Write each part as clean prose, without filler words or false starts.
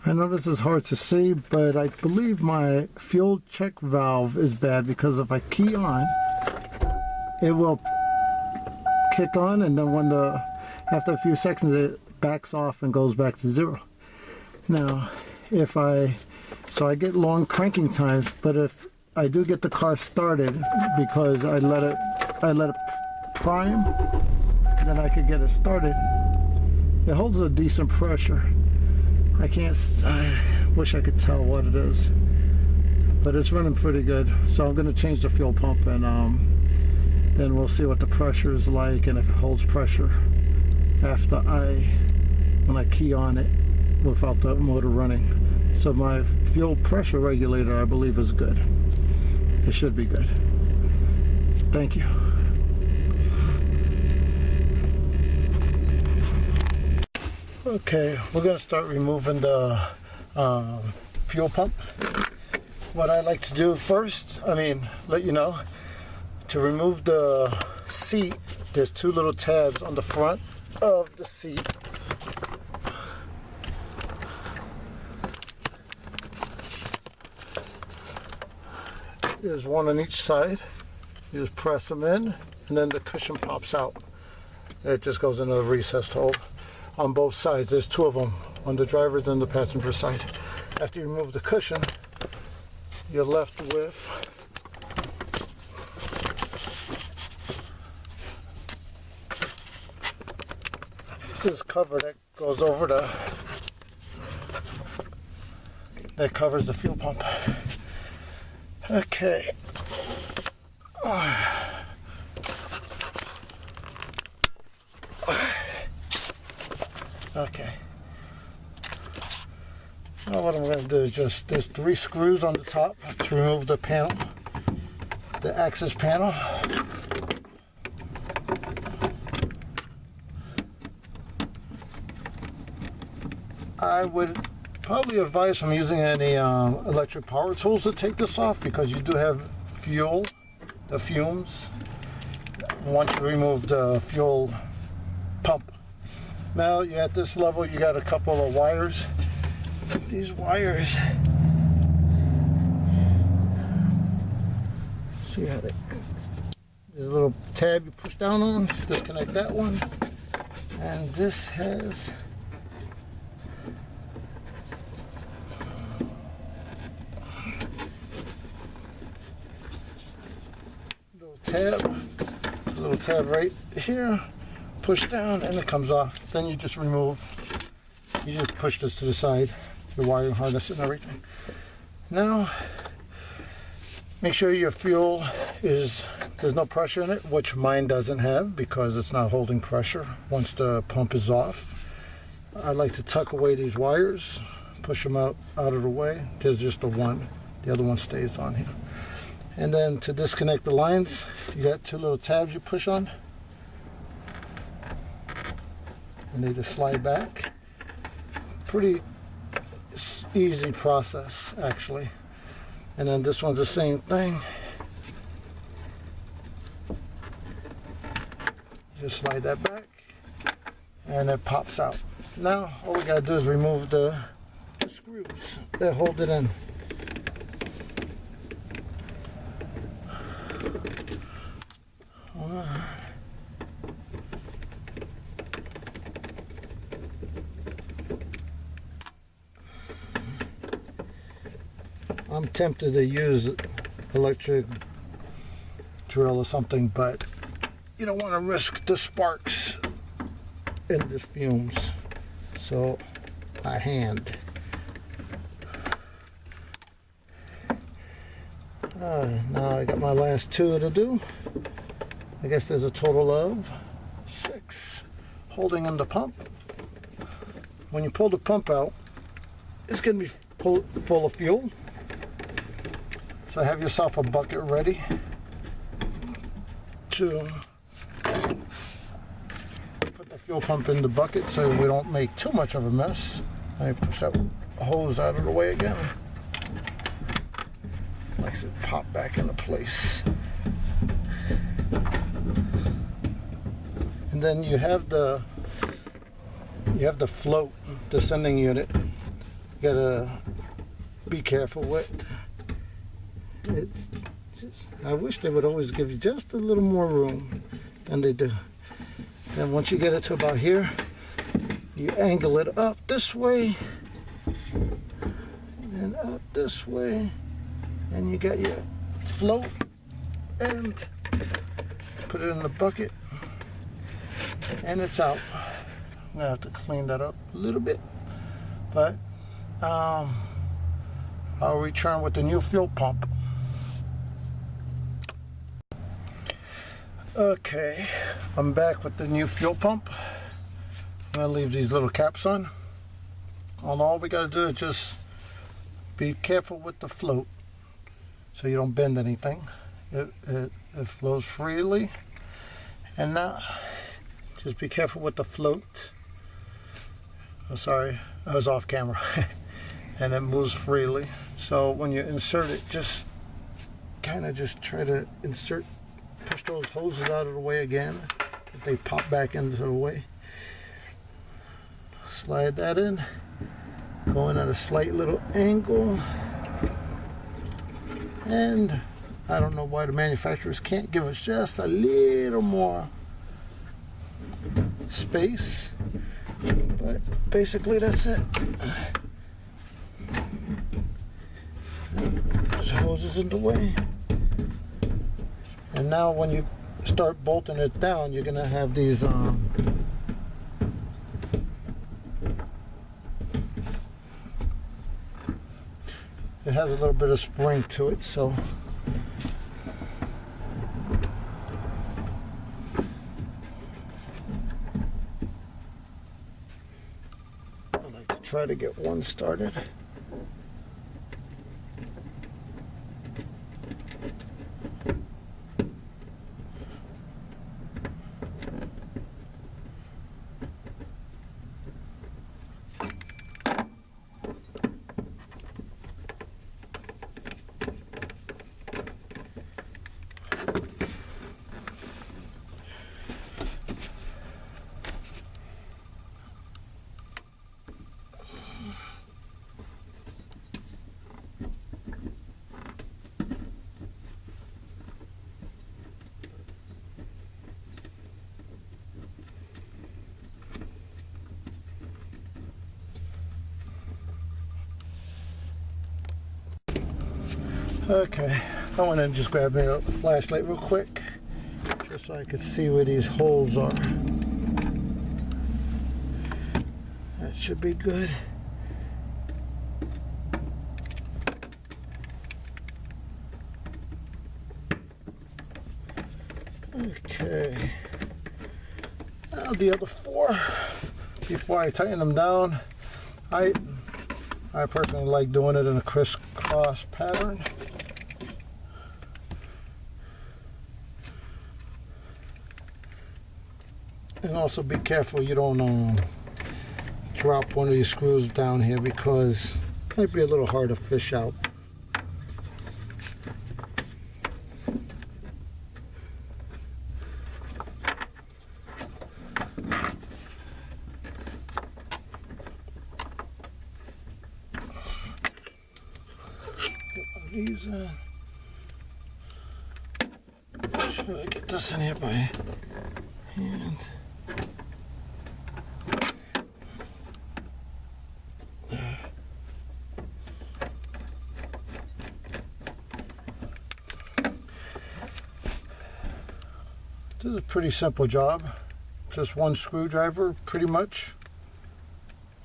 I know this is hard to see, but I believe my fuel check valve is bad because if I key on, it will kick on, and then after a few seconds it backs off and goes back to 0. Now, so I get long cranking times, but if I do get the car started because I let it prime, then I could get it started. It holds a decent pressure. I wish I could tell what it is, but it's running pretty good. So I'm going to change the fuel pump, and then we'll see what the pressure is like and if it holds pressure when I key on it without the motor running. So my fuel pressure regulator, I believe, is good. It should be good. Thank you. Okay, we're going to start removing the fuel pump. What I like to do first, let you know, to remove the seat, there's 2 little tabs on the front of the seat. There's one on each side. You just press them in, and then the cushion pops out. It just goes into a recessed hole. On both sides, there's 2 of them, on the driver's and the passenger side. After you remove the cushion, you're left with this cover that goes over that covers the fuel pump. Okay. Okay. Now what I'm going to do is there's 3 screws on the top to remove the panel, the access panel. I would probably advise from using any electric power tools to take this off, because you do have the fumes, once you remove the fuel pump. Now you're at this level, you got a couple of wires. These wires, see how there's a little tab you push down on, disconnect that one, and this has a little tab right here, push down, and it comes off. Then you just push this to the side, the wiring harness and everything. Now make sure your fuel there's no pressure in it, which mine doesn't have because it's not holding pressure once the pump is off. I like to tuck away these wires, push them out of the way. There's just the one, the other one stays on here. And then to disconnect the lines, you got 2 little tabs you push on, and they just slide back. Pretty easy process, actually. And then this one's the same thing. Just slide that back, and it pops out. Now all we gotta do is remove the screws that hold it in. I'm tempted to use electric drill or something, but you don't want to risk the sparks and the fumes, so by hand. Now I got my last 2 to do. I guess there's a total of 6 holding in the pump. When you pull the pump out, it's going to be full of fuel. So have yourself a bucket ready to put the fuel pump in the bucket so we don't make too much of a mess. Let me push that hose out of the way again. Makes it pop back into place. And then you have the float descending unit You gotta be careful with it. I wish they would always give you just a little more room than they do. Then once you get it to about here, you angle it up this way and up this way, and you got your float, and put it in the bucket, and it's out. I'm gonna have to clean that up a little bit, but I'll return with the new fuel pump. Okay, I'm back with the new fuel pump. I'm gonna leave these little caps on. And all we gotta do is just be careful with the float so you don't bend anything. It flows freely. And now, just be careful with the float. Oh, sorry, I was off camera. And it moves freely. So when you insert it, just kind of just try to push those hoses out of the way again. If they pop back into the way. Slide that in. Going at a slight little angle. And I don't know why the manufacturers can't give us just a little more space. But basically that's it. There's hoses in the way. And now when you start bolting it down, you're gonna have these it has a little bit of spring to it, so I like to try to get one started. Okay, I want to just grab me a flashlight real quick, just so I could see where these holes are. That should be good. Okay, now the other four, before I tighten them down, I personally like doing it in a crisscross pattern. And also be careful you don't drop one of these screws down here, because it might be a little hard to fish out. Get these should I get this in here by hand? This is a pretty simple job, just one screwdriver pretty much,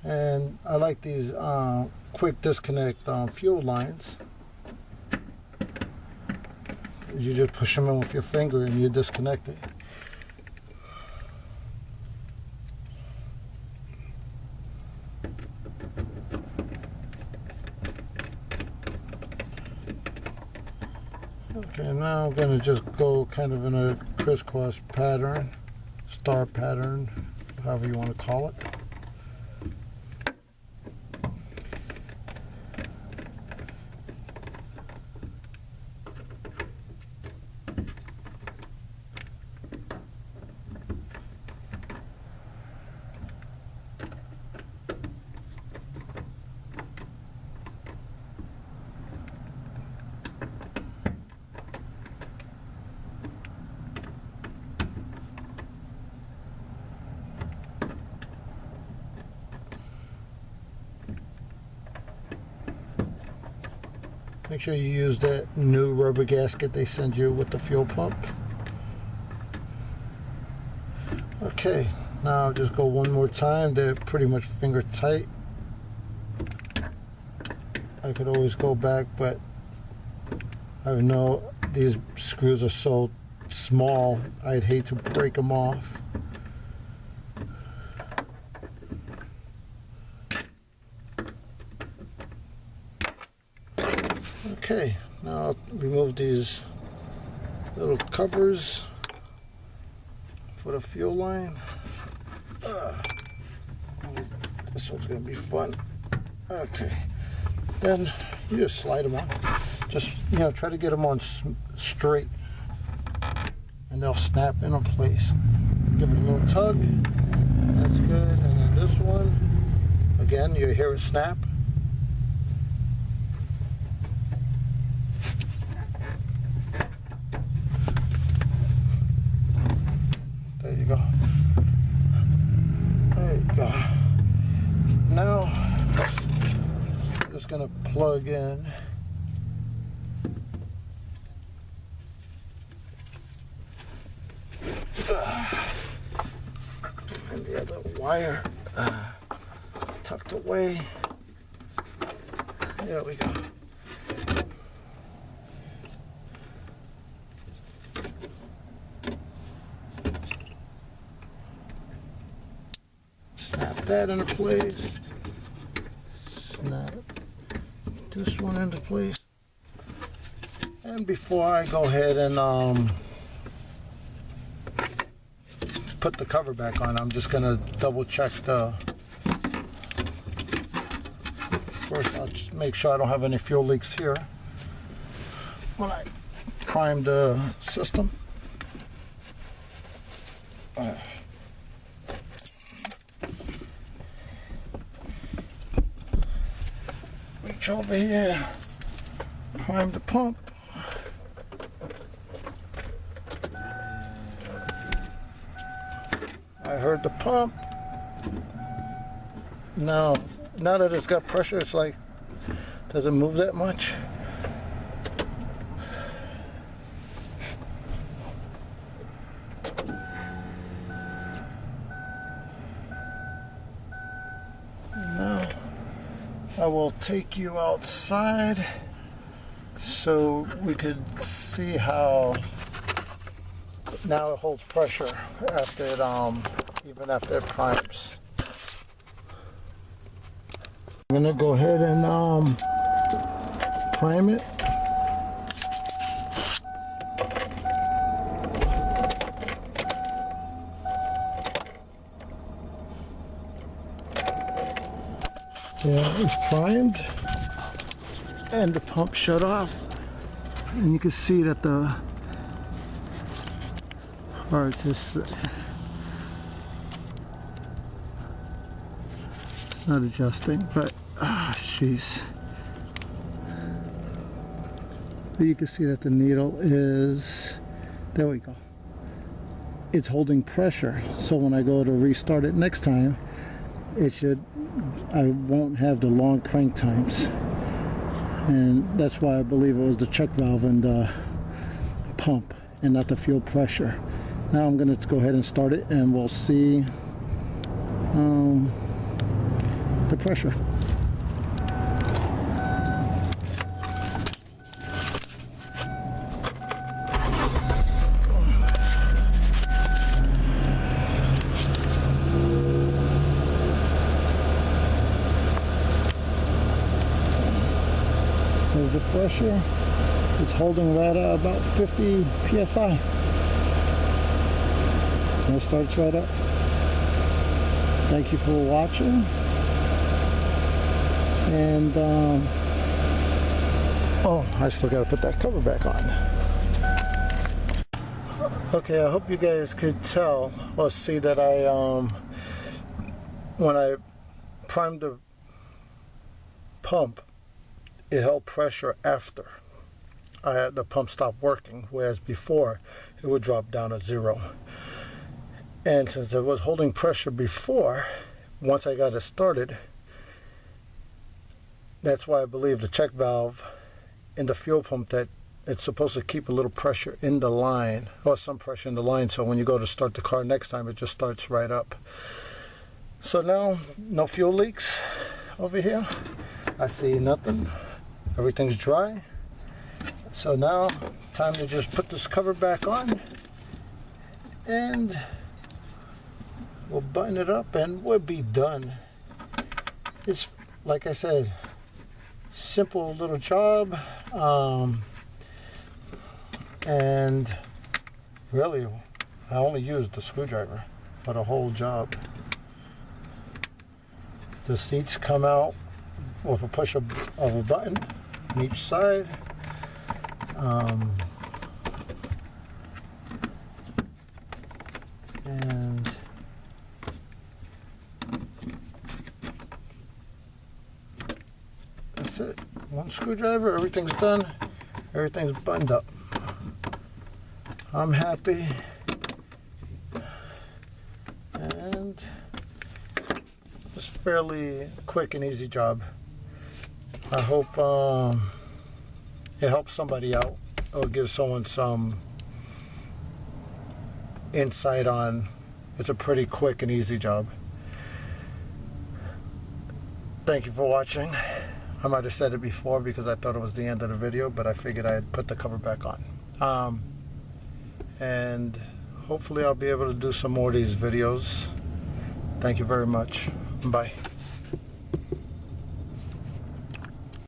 and I like these quick disconnect fuel lines. You just push them in with your finger and you disconnect it. Okay, now I'm going to just go kind of in a crisscross pattern, star pattern, however you want to call it. Make sure you use that new rubber gasket they send you with the fuel pump. Okay, now just go one more time. They're pretty much finger tight. I could always go back, but I know these screws are so small, I'd hate to break them off. Okay, now I'll remove these little covers for the fuel line. This one's gonna be fun. Okay, then you just slide them on. Just, you know, try to get them on straight, and they'll snap into place. Give it a little tug. That's good. And then this one, again, you hear it snap. There you go. There you go. Now, I'm just gonna plug in and the other wire tucked away. There we go. Snap that into place. Snap this one into place. And before I go ahead and put the cover back on, I'm just gonna double check first I'll just make sure I don't have any fuel leaks here when I prime the system. Reach over here, prime the pump. I heard the pump. Now that it's got pressure, it's like, doesn't move that much. Now I will take you outside so we could see how now it holds pressure after it even after it primes. I'm gonna go ahead and prime it. Yeah, it's primed and the pump shut off, and you can see that the it's not adjusting, but jeez. But you can see that the needle is, there we go. It's holding pressure, so when I go to restart it next time, I won't have the long crank times. And that's why I believe it was the check valve and the pump and not the fuel pressure. Now I'm going to go ahead and start it, and we'll see the pressure. There's the pressure. It's holding right at about 50 psi. And it starts right up. Thank you for watching. And oh, I still got to put that cover back on. Okay, I hope you guys could tell or see that I when I primed the pump, it held pressure after the pump stopped working, whereas before it would drop down to 0. And since it was holding pressure before, once I got it started, that's why I believe the check valve in the fuel pump that it's supposed to keep a little pressure in the line, or some pressure in the line, so when you go to start the car next time, it just starts right up. So now, no fuel leaks over here. I see nothing. Everything's dry. So now, time to just put this cover back on, and we'll button it up and we'll be done. It's, like I said, simple little job. And really, I only used the screwdriver for the whole job. The seats come out with a push of a button on each side. And that's it. One screwdriver, everything's done. Everything's buttoned up. I'm happy, and it's fairly quick and easy job. I hope it helps somebody out, or gives someone some insight on it's a pretty quick and easy job. Thank you for watching. I might have said it before because I thought it was the end of the video, but I figured I'd put the cover back on. And hopefully I'll be able to do some more of these videos. Thank you very much. Bye.